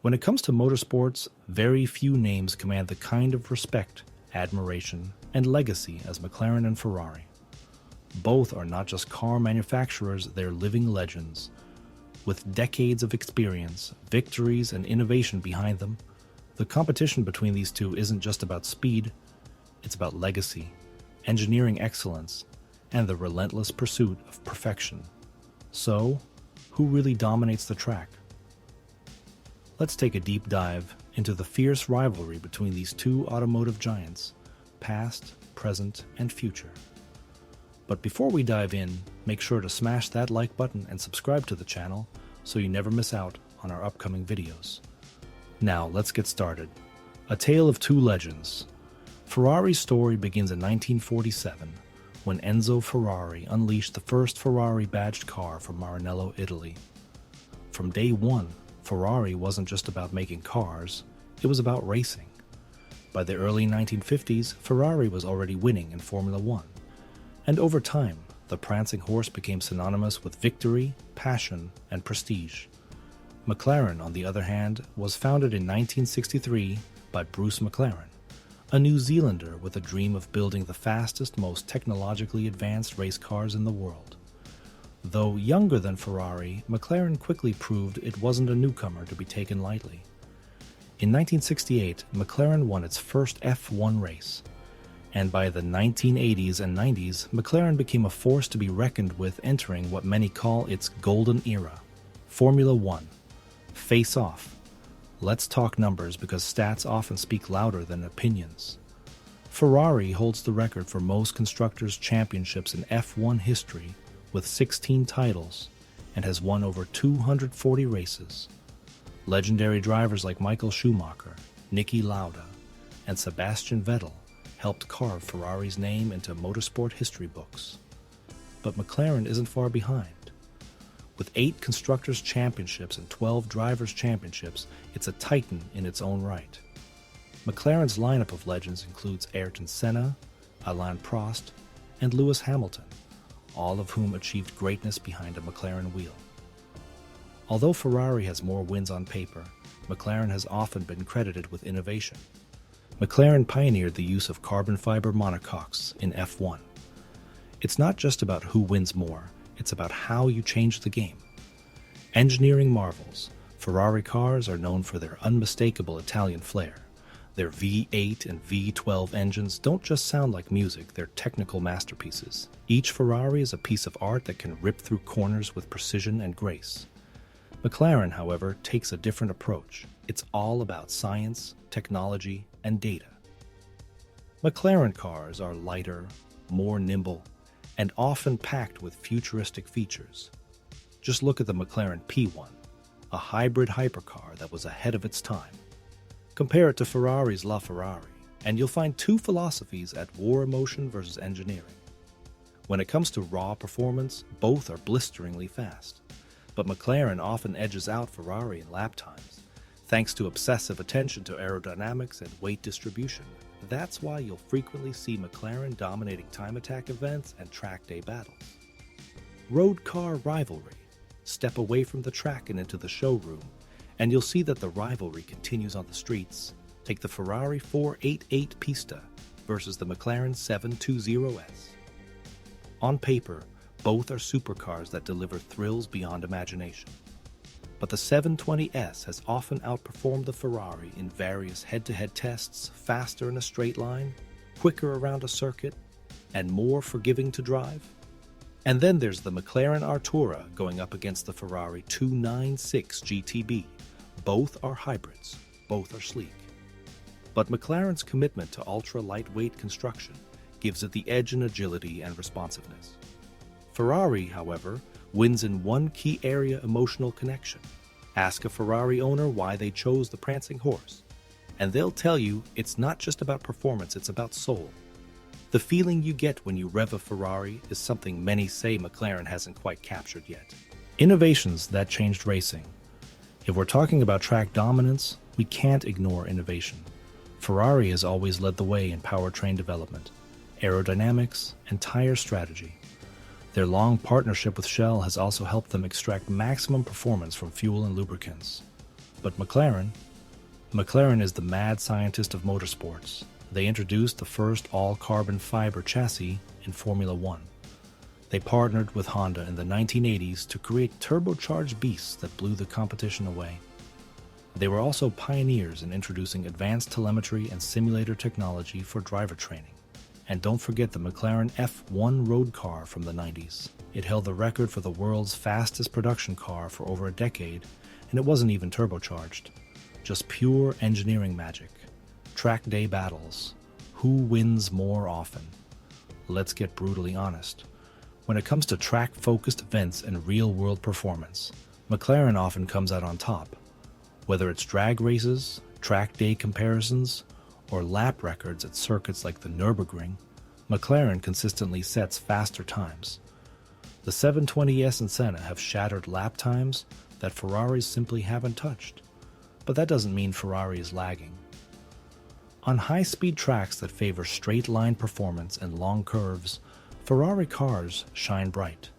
When it comes to motorsports, very few names command the kind of respect, admiration, and legacy as McLaren and Ferrari. Both are not just car manufacturers, they're living legends. With decades of experience, victories, and innovation behind them, the competition between these two isn't just about speed, it's about legacy, engineering excellence, and the relentless pursuit of perfection. So, who really dominates the track? Let's take a deep dive into the fierce rivalry between these two automotive giants, past, present, and future. But before we dive in, make sure to smash that like button and subscribe to the channel so you never miss out on our upcoming videos. Now, let's get started. A tale of two legends. Ferrari's story begins in 1947, when Enzo Ferrari unleashed the first Ferrari badged car from Maranello, Italy. From day one, Ferrari wasn't just about making cars, it was about racing. By the early 1950s, Ferrari was already winning in Formula One. And over time, the prancing horse became synonymous with victory, passion, and prestige. McLaren, on the other hand, was founded in 1963 by Bruce McLaren, a New Zealander with a dream of building the fastest, most technologically advanced race cars in the world. Though younger than Ferrari, McLaren quickly proved it wasn't a newcomer to be taken lightly. In 1968, McLaren won its first F1 race, and by the 1980s and 90s, McLaren became a force to be reckoned with, entering what many call its golden era. Formula One. Face off. Let's talk numbers because stats often speak louder than opinions. Ferrari holds the record for most constructors' championships in F1 history with 16 titles and has won over 240 races. Legendary drivers like Michael Schumacher, Niki Lauda, and Sebastian Vettel helped carve Ferrari's name into motorsport history books. But McLaren isn't far behind. With 8 Constructors' Championships and 12 Drivers' Championships, it's a titan in its own right. McLaren's lineup of legends includes Ayrton Senna, Alain Prost, and Lewis Hamilton, all of whom achieved greatness behind a McLaren wheel. Although Ferrari has more wins on paper, McLaren has often been credited with innovation. McLaren pioneered the use of carbon fiber monocoques in F1. It's not just about who wins more, it's about how you change the game. Engineering marvels, Ferrari cars are known for their unmistakable Italian flair. Their V8 and V12 engines don't just sound like music, they're technical masterpieces. Each Ferrari is a piece of art that can rip through corners with precision and grace. McLaren, however, takes a different approach. It's all about science, technology, and data. McLaren cars are lighter, more nimble, and often packed with futuristic features. Just look at the McLaren P1, a hybrid hypercar that was ahead of its time. Compare it to Ferrari's LaFerrari, and you'll find two philosophies at war: emotion versus engineering. When it comes to raw performance, both are blisteringly fast. But McLaren often edges out Ferrari in lap times, thanks to obsessive attention to aerodynamics and weight distribution. That's why you'll frequently see McLaren dominating time attack events and track day battles. Road car rivalry. Step away from the track and into the showroom, and you'll see that the rivalry continues on the streets. Take the Ferrari 488 Pista versus the McLaren 720S. On paper, both are supercars that deliver thrills beyond imagination. But the 720S has often outperformed the Ferrari in various head-to-head tests, faster in a straight line, quicker around a circuit, and more forgiving to drive. And then there's the McLaren Artura going up against the Ferrari 296 GTB. Both are hybrids, both are sleek. But McLaren's commitment to ultra-lightweight construction gives it the edge in agility and responsiveness. Ferrari, however, wins in one key area: emotional connection. Ask a Ferrari owner why they chose the prancing horse, and they'll tell you it's not just about performance, it's about soul. The feeling you get when you rev a Ferrari is something many say McLaren hasn't quite captured yet. Innovations that changed racing. If we're talking about track dominance, we can't ignore innovation. Ferrari has always led the way in powertrain development, aerodynamics, and tire strategy. Their long partnership with Shell has also helped them extract maximum performance from fuel and lubricants. But McLaren is the mad scientist of motorsports. They introduced the first all-carbon fiber chassis in Formula One. They partnered with Honda in the 1980s to create turbocharged beasts that blew the competition away. They were also pioneers in introducing advanced telemetry and simulator technology for driver training. And don't forget the McLaren F1 road car from the 90s. It held the record for the world's fastest production car for over a decade, and it wasn't even turbocharged. Just pure engineering magic. Track day battles. Who wins more often? Let's get brutally honest. When it comes to track-focused events and real-world performance, McLaren often comes out on top. Whether it's drag races, track day comparisons, or lap records at circuits like the Nürburgring, McLaren consistently sets faster times. The 720S and Senna have shattered lap times that Ferraris simply haven't touched. But that doesn't mean Ferrari is lagging. On high-speed tracks that favor straight-line performance and long curves, Ferrari cars shine bright.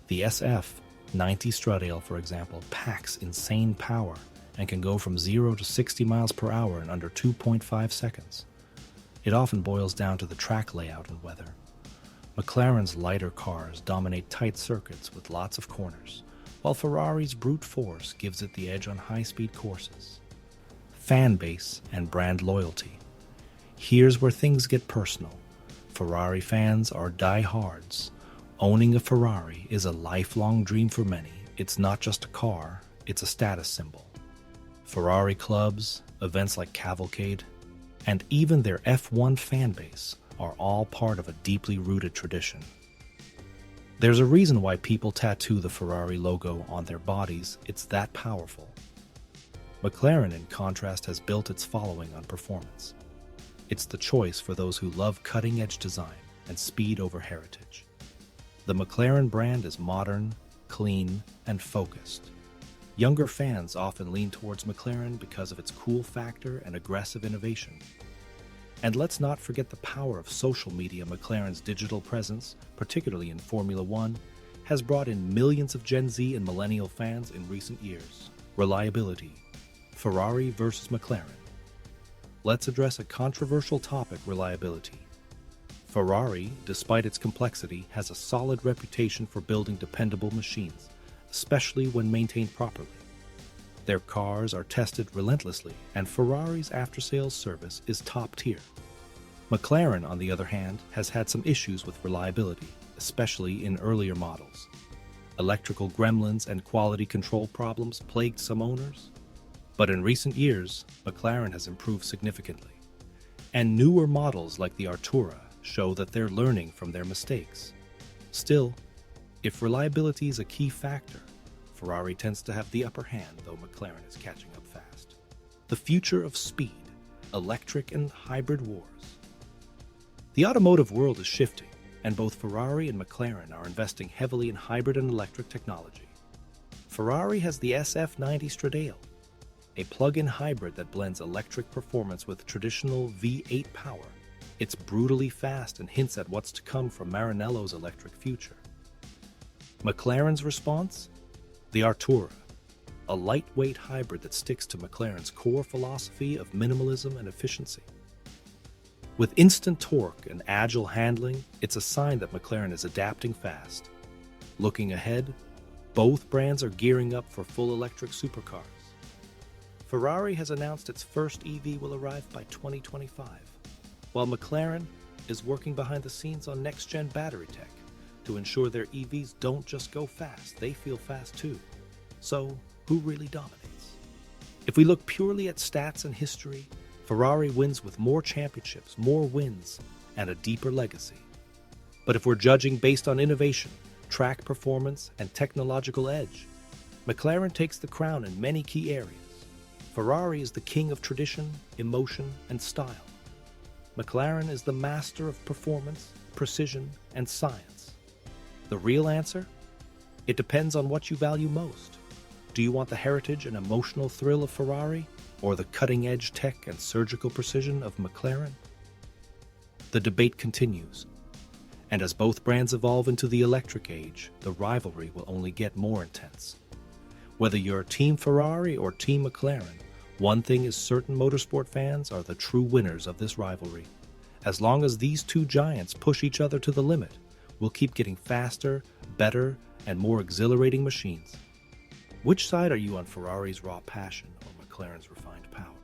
The SF90 Stradale, for example, packs insane power and can go from 0 to 60 miles per hour in under 2.5 seconds. It often boils down to the track layout and weather. McLaren's lighter cars dominate tight circuits with lots of corners, while Ferrari's brute force gives it the edge on high-speed courses. Fan base and brand loyalty. Here's where things get personal. Ferrari fans are diehards. Owning a Ferrari is a lifelong dream for many. It's not just a car, it's a status symbol. Ferrari clubs, events like Cavalcade, and even their F1 fan base are all part of a deeply rooted tradition. There's a reason why people tattoo the Ferrari logo on their bodies. It's that powerful. McLaren, in contrast, has built its following on performance. It's the choice for those who love cutting-edge design and speed over heritage. The McLaren brand is modern, clean, and focused. Younger fans often lean towards McLaren because of its cool factor and aggressive innovation. And let's not forget the power of social media. McLaren's digital presence, particularly in Formula One, has brought in millions of Gen Z and millennial fans in recent years. Reliability. Ferrari versus McLaren. Let's address a controversial topic: reliability. Ferrari, despite its complexity, has a solid reputation for building dependable machines, especially when maintained properly. Their cars are tested relentlessly, and Ferrari's after-sales service is top tier. McLaren, on the other hand, has had some issues with reliability, especially in earlier models. Electrical gremlins and quality control problems plagued some owners. But in recent years, McLaren has improved significantly. And newer models like the Artura show that they're learning from their mistakes. Still, if reliability is a key factor, Ferrari tends to have the upper hand, though McLaren is catching up fast. The future of speed, electric and hybrid wars. The automotive world is shifting, and both Ferrari and McLaren are investing heavily in hybrid and electric technology. Ferrari has the SF90 Stradale, a plug-in hybrid that blends electric performance with traditional V8 power. It's brutally fast and hints at what's to come from Maranello's electric future. McLaren's response? The Artura, a lightweight hybrid that sticks to McLaren's core philosophy of minimalism and efficiency. With instant torque and agile handling, it's a sign that McLaren is adapting fast. Looking ahead, both brands are gearing up for full electric supercars. Ferrari has announced its first EV will arrive by 2025, while McLaren is working behind the scenes on next-gen battery tech to ensure their EVs don't just go fast, they feel fast too. So, who really dominates? If we look purely at stats and history, Ferrari wins with more championships, more wins, and a deeper legacy. But if we're judging based on innovation, track performance, and technological edge, McLaren takes the crown in many key areas. Ferrari is the king of tradition, emotion, and style. McLaren is the master of performance, precision, and science. The real answer? It depends on what you value most. Do you want the heritage and emotional thrill of Ferrari, or the cutting-edge tech and surgical precision of McLaren? The debate continues, and as both brands evolve into the electric age, the rivalry will only get more intense. Whether you're Team Ferrari or Team McLaren, one thing is certain: motorsport fans are the true winners of this rivalry. As long as these two giants push each other to the limit, we'll keep getting faster, better, and more exhilarating machines. Which side are you on, Ferrari's raw passion or McLaren's refined power?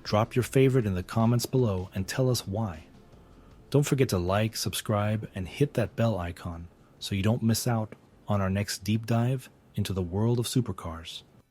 Drop your favorite in the comments below and tell us why. Don't forget to like, subscribe, and hit that bell icon so you don't miss out on our next deep dive into the world of supercars.